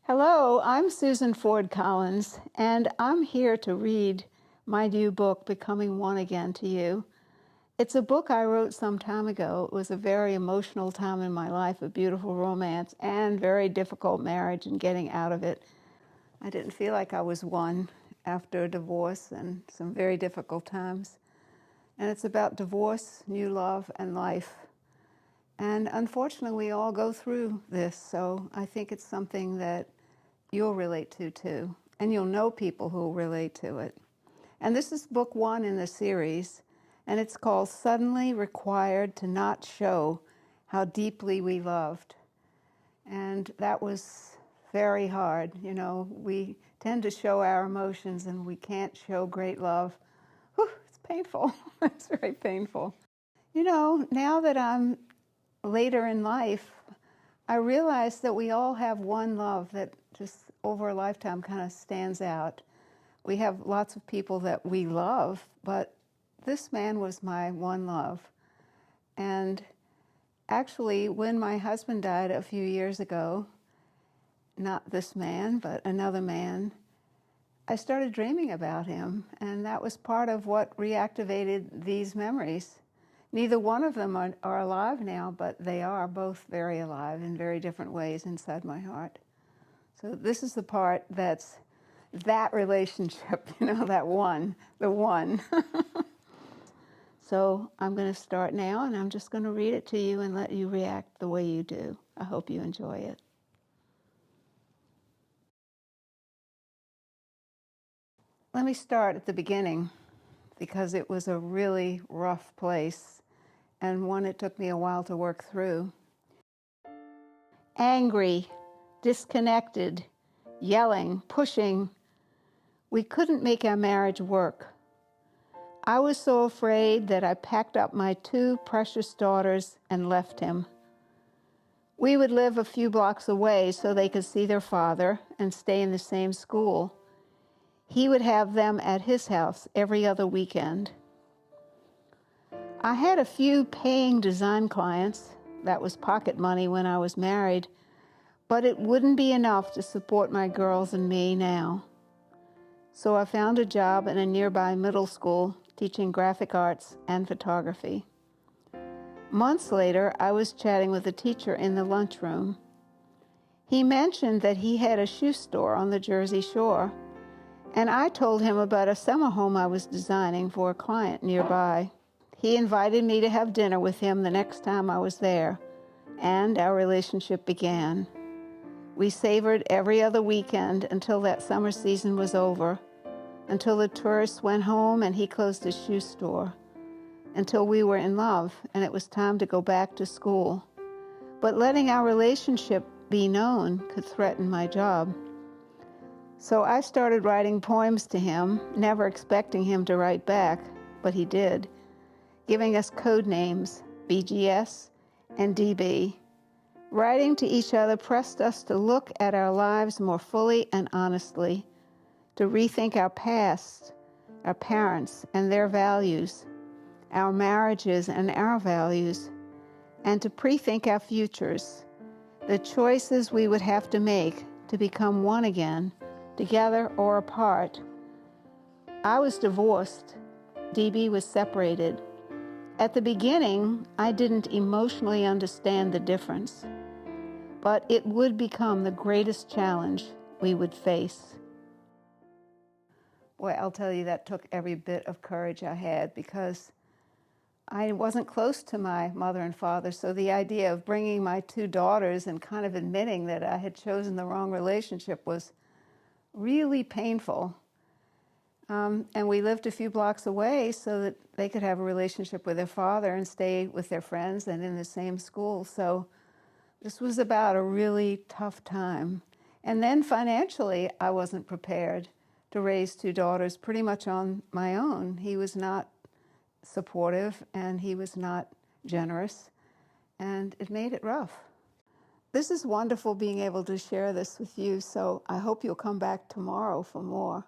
Hello, I'm Susan Ford Collins, and I'm here to read my new book, Becoming One Again, to you. It's a book I wrote some time ago. It was a very emotional time in my life, a beautiful romance, and very difficult marriage and getting out of it. I didn't feel like I was one after a divorce and some very difficult times. And it's about divorce, new love, and life. And unfortunately, we all go through this, so I think it's something that you'll relate to too, and you'll know people who will relate to it. And this is book one in the series, and it's called Suddenly Required to Not Show How Deeply We Loved. And that was very hard. You know, we tend to show our emotions and we can't show great love. Whew, it's painful. It's very painful. You know, now that I'm later in life, I realize that we all have one love that just over a lifetime kind of stands out. We have lots of people that we love, but this man was my one love. And actually, when my husband died a few years ago, not this man, but another man, I started dreaming about him, and that was part of what reactivated these memories. Neither one of them are alive now, but they are both very alive in very different ways inside my heart. So this is the part that's that relationship, you know, that one, the one. So I'm going to start now, and I'm just going to read it to you and let you react the way you do. I hope you enjoy it. Let me start at the beginning, because it was a really rough place and one it took me a while to work through. Angry, disconnected, yelling, pushing. We couldn't make our marriage work. I was so afraid that I packed up my two precious daughters and left him. We would live a few blocks away so they could see their father and stay in the same school. He would have them at his house every other weekend. I had a few paying design clients. That was pocket money when I was married, but it wouldn't be enough to support my girls and me now. So I found a job in a nearby middle school teaching graphic arts and photography. Months later, I was chatting with a teacher in the lunchroom. He mentioned that he had a shoe store on the Jersey Shore, and I told him about a summer home I was designing for a client nearby. He invited me to have dinner with him the next time I was there, and our relationship began. We savored every other weekend until that summer season was over, until the tourists went home and he closed his shoe store, until we were in love and it was time to go back to school. But letting our relationship be known could threaten my job. So I started writing poems to him, never expecting him to write back, but he did, giving us code names, BGS and DB. Writing to each other pressed us to look at our lives more fully and honestly, to rethink our past, our parents and their values, our marriages and our values, and to pre-think our futures, the choices we would have to make to become one again, together or apart. I was divorced. DB was separated. At the beginning, I didn't emotionally understand the difference, but it would become the greatest challenge we would face. Boy, I'll tell you, that took every bit of courage I had, because I wasn't close to my mother and father, so the idea of bringing my two daughters and kind of admitting that I had chosen the wrong relationship was really painful. And we lived a few blocks away so that they could have a relationship with their father and stay with their friends and in the same school. So this was about a really tough time. And then financially, I wasn't prepared to raise two daughters pretty much on my own. He was not supportive and he was not generous, and it made it rough. This is wonderful being able to share this with you, so I hope you'll come back tomorrow for more.